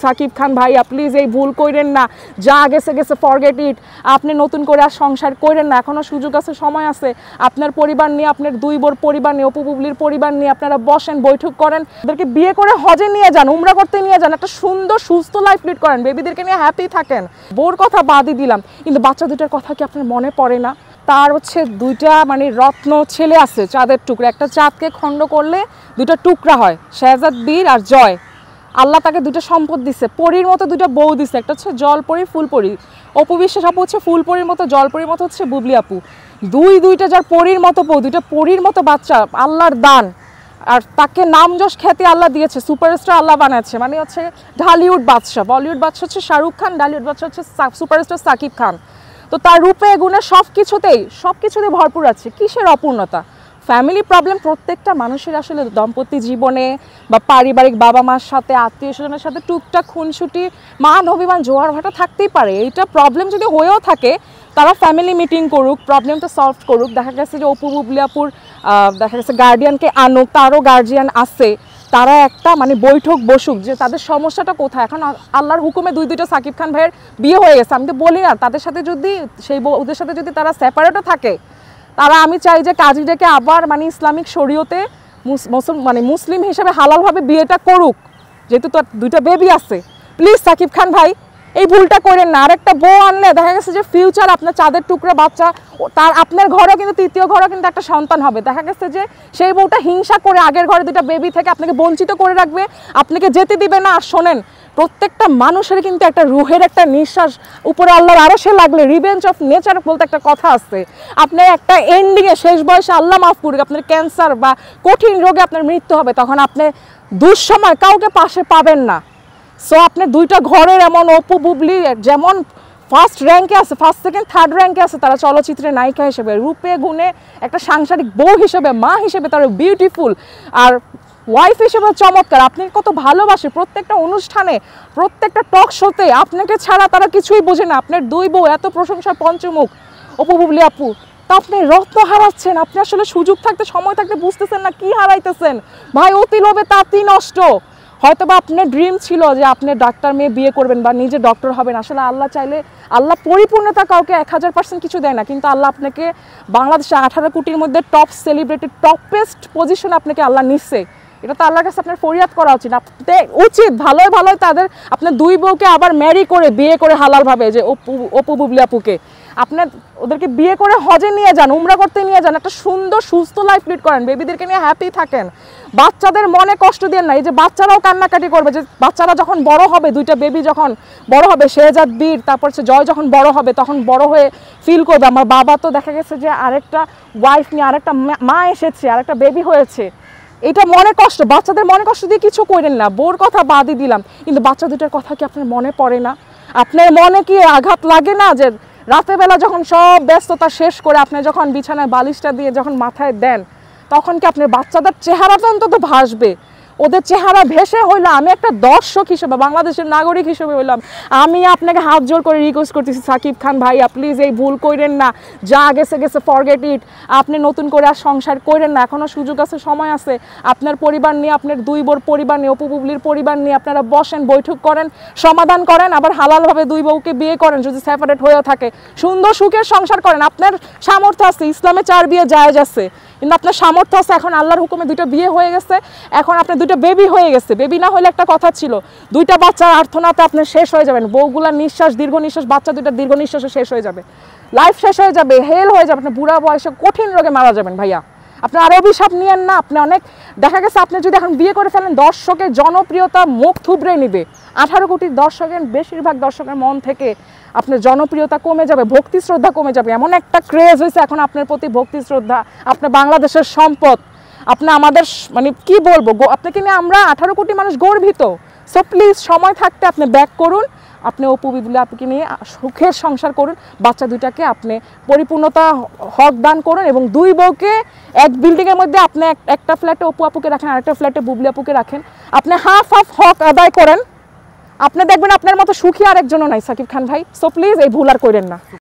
সাকিব খান ভাইয়া প্লিজ এই ভুল কইরেন না, যা গেছে গেছে ফরগেট ইট, আপনি নতুন করে আর সংসার কইরেন না, এখনও সুযোগ আছে, সময় আছে, আপনার পরিবার নিয়ে, আপনার দুই বোর পরিবার নিয়ে, অপু বুবলির পরিবার নিয়ে আপনারা বসেন, বৈঠক করেন, ওদেরকে বিয়ে করে হজে নিয়ে যান, উমরা করতে নিয়ে যান, একটা সুন্দর সুস্থ লাইফ লিড করেন, বেবিদেরকে নিয়ে হ্যাপি থাকেন। বোর কথা বাদই দিলাম, কিন্তু বাচ্চা দুটার কথা কি আপনার মনে পড়ে না? তার হচ্ছে দুইটা মানে রত্ন ছেলে আছে, চাঁদের টুকরা, একটা চাঁদকে খণ্ড করলে দুইটা টুকরা হয়, শেহজাদ বীর আর জয়। আল্লাহ তাকে দুটো সম্পদ দিছে, পরীর মতো দুটো বউ দিছে, একটা হচ্ছে জলপরি ফুলপরি। অপু বিশ্বাস আপু হচ্ছে ফুলপরির মতো, জলপরির মতো হচ্ছে বুবলি আপু। দুইটা যার পরীর মতো বউ, দুইটা পরীর মতো বাচ্চা, আল্লাহর দান। আর তাকে নাম যশ খ্যাতি আল্লাহ দিয়েছে, সুপারস্টার আল্লাহ বানাচ্ছে, মানে হচ্ছে ঢালিউড বাদশা। বলিউড বাদশা হচ্ছে শাহরুখ খান, ঢালিউড বাদশা হচ্ছে সুপারস্টার সাকিব খান। তো তার রূপে গুণে সব কিছুতেই ভরপুর আছে, কিসের অপূর্ণতা? ফ্যামিলি প্রবলেম প্রত্যেকটা মানুষের আসলে দম্পতি জীবনে বা পারিবারিক বাবা মার সাথে, আত্মীয় স্বজনের সাথে টুকটাক খুনসুটি, মান অভিমান, জোয়ার ভাটা থাকতেই পারে। এইটা প্রবলেম যদি হয়েও থাকে, তারা ফ্যামিলি মিটিং করুক, প্রবলেমটা সলভ করুক। দেখা গেছে যে অপু বুবলি আপুর দেখা গেছে গার্ডিয়ানকে আনুক, তারও গার্জিয়ান আছে, তারা একটা মানে বৈঠক বসুক যে তাদের সমস্যাটা কোথায়। এখন আল্লাহর হুকুমে দুইটা সাকিব খান ভাইয়ের বিয়ে হয়ে গেছে, আমি তো বলি না, তাদের সাথে যদি ওদের সাথে যদি তারা সেপারেটও থাকে, তারা আমি চাই যে কাজীটাকে আবার মানে ইসলামিক শরীয়তে মানে মুসলিম হিসেবে হালালভাবে বিয়েটা করুক, যেহেতু তার দুইটা বেবি আছে। প্লিজ সাকিব খান ভাই এই ভুলটা করেন না। আরেকটা বউ আনলে দেখা গেছে যে ফিউচার আপনার চাঁদের টুকরা বাচ্চা, তার আপনার ঘরেও কিন্তু তৃতীয় ঘরেও কিন্তু একটা সন্তান হবে। দেখা গেছে যে সেই বউটা হিংসা করে আগের ঘরে দুটা বেবি থেকে আপনাকে বঞ্চিত করে রাখবে, আপনাকে যেতে দিবে না। আর শোনেন, প্রত্যেকটা মানুষের কিন্তু একটা রুহের একটা নিঃশ্বাস উপরে আল্লাহর আরশে লাগলে রিভেঞ্জ অফ নেচার বলতে একটা কথা আছে। আপনার একটা এন্ডিংয়ে শেষ বয়সে আল্লাহ মাফ করুক আপনার ক্যান্সার বা কঠিন রোগে আপনার মৃত্যু হবে, তখন আপনি দুঃসময় কাউকে পাশে পাবেন না। সো আপনি দুইটা ঘরের এমন অপু বুবলি যেমন ফার্স্ট র্যাঙ্কে আছে, ফার্স্ট সেকেন্ড থার্ড র্যাঙ্কে আছে, তারা চলচ্চিত্রের নায়িকা হিসেবে, রূপে গুণে একটা সাংসারিক বউ হিসেবে, মা হিসেবে তারা বিউটিফুল, আর ওয়াইফ হিসেবে চমৎকার। আপনাকে কত ভালোবাসে, প্রত্যেকটা অনুষ্ঠানে, প্রত্যেকটা টক শোতে আপনাকে ছাড়া তারা কিছুই বোঝে না। আপনার দুই বউ এত প্রশংসার পঞ্চমুখ অপু বুবলি আপু, তা আপনি রত্ন হারাচ্ছেন। আপনি আসলে সুযোগ থাকতে, সময় থাকতে বুঝতেছেন না কি হারাইতেছেন ভাই। অতি লোভে তাঁতি নষ্ট। হয়তো বা আপনার ড্রিম ছিল যে আপনি ডাক্তার মেয়ে বিয়ে করবেন বা নিজে ডক্টর হবেন। আসলে আল্লাহ চাইলে, আল্লাহ পরিপূর্ণতা কাউকে 1000% কিছু দেয় না, কিন্তু আল্লাহ আপনাকে বাংলাদেশে 18 কোটির মধ্যে টপ সেলিব্রিটি, টপেস্ট পজিশন আপনাকে আল্লাহ নিচ্ছে। এটা তো আল্লাহর কাছে আপনার ফরিয়াদ করা উচিত। উচিত ভালোই তাদের আপনার দুই বউকে আবার ম্যারি করে, বিয়ে করে হালালভাবে, যে অপু বুবলি আপুকে আপনার ওদেরকে বিয়ে করে হজে নিয়ে যান, উমরা করতে নিয়ে যান, একটা সুন্দর সুস্থ লাইফ লিড করেন, বেবিদেরকে নিয়ে হ্যাপি থাকেন। বাচ্চাদের মনে কষ্ট দেন না। এই যে বাচ্চারাও কান্নাকাটি করবে, যে বাচ্চারা যখন বড় হবে, দুইটা বেবি যখন বড় হবে, শেহজাদ বীর তারপর হচ্ছে জয় যখন বড় হবে, তখন বড় হয়ে ফিল করবে আমার বাবা তো দেখা গেছে যে আরেকটা ওয়াইফ নিয়ে, আরেকটা মা এসেছে, আরেকটা বেবি হয়েছে। এটা মনে কষ্ট, বাচ্চাদের মনে কষ্ট দিয়ে কিছু করেন না। বোর কথা বাদই দিলাম, কিন্তু বাচ্চা দুটার কথা কি আপনার মনে পড়ে না? আপনার মনে কি আঘাত লাগে না যে রাতের বেলা যখন সব ব্যস্ততা শেষ করে আপনি যখন বিছানায় বালিশটা দিয়ে যখন মাথায় দেন, তখন কি আপনার বাচ্চাদের চেহারাটা অন্তত ভাসবে? ওদের চেহারা ভেসে হইলো, আমি একটা দর্শক হিসেবে, বাংলাদেশের নাগরিক হিসেবে হইলাম, আমি আপনাকে হাত জোর করে রিকোয়েস্ট করতেছি সাকিব খান ভাইয়া প্লিজ এই ভুল কইরেন না, যা গেছে গেছে ফরগেট ইট, আপনি নতুন করে আর সংসার কইরেন না, এখনও সুযোগ আছে, সময় আছে, আপনার পরিবার নিয়ে, আপনার দুই বোর পরিবার নিয়ে, অপু বুবলির পরিবার নিয়ে আপনারা বসেন, বৈঠক করেন, সমাধান করেন, আবার হালালভাবে দুই বউকে বিয়ে করেন, যদি সেপারেট হয়েও থাকে, সুন্দর সুখের সংসার করেন। আপনার সামর্থ্য আছে, ইসলামে 4 বিয়ে জায়েজ আছে, কিন্তু আপনার সামর্থ্য আছে। এখন আল্লাহর হুকুমে দুইটা বিয়ে হয়ে গেছে, এখন আপনার দুইটা বেবি হয়ে গেছে। বেবি না হলে একটা কথা ছিল, দুইটা বাচ্চার আর্থনাতে আপনার শেষ হয়ে যাবেন, বউগুলার নিঃশ্বাস, দীর্ঘ নিঃশ্বাস, বাচ্চা দুইটার দীর্ঘ নিঃশ্বাসে শেষ হয়ে যাবে, লাইফ শেষ হয়ে যাবে, হেল হয়ে যাবে, আপনার বুড়া বয়সে কঠিন রোগে মারা যাবেন ভাইয়া। আপনার আরও অভিশাপ নিয়েন না। আপনি অনেক দেখা গেছে আপনি যদি এখন বিয়ে করে ফেলেন, দর্শকের জনপ্রিয়তা মুখ থুবড়ে নিবে। 18 কোটির দর্শকের বেশিরভাগ দর্শকের মন থেকে আপনার জনপ্রিয়তা কমে যাবে, ভক্তি শ্রদ্ধা কমে যাবে। এমন একটা ক্রেজ হয়েছে এখন আপনার প্রতি, ভক্তি শ্রদ্ধা, আপনার বাংলাদেশের সম্পদ, আপনি আমাদের মানে কি বলবো, আপনাকে নিয়ে আমরা 18 কোটি মানুষ গর্বিত। সো প্লিজ সময় থাকতে আপনি ব্যাক করুন, আপনি অপু বুবলি আপুকে নিয়ে সুখের সংসার করুন, বাচ্চা দুইটাকে আপনি পরিপূর্ণতা হক দান করুন, এবং দুই বউকে এক বিল্ডিংয়ের মধ্যে আপনি একটা ফ্ল্যাটে অপু আপুকে রাখেন, আরেকটা ফ্ল্যাটে বুবলি আপুকে রাখেন, আপনি হাফ হক আদায় করেন, আপনি দেখবেন আপনার মতো সুখী আরেকজনও নাই সাকিব খান ভাই। সো প্লিজ এই ভুল আর করেন না।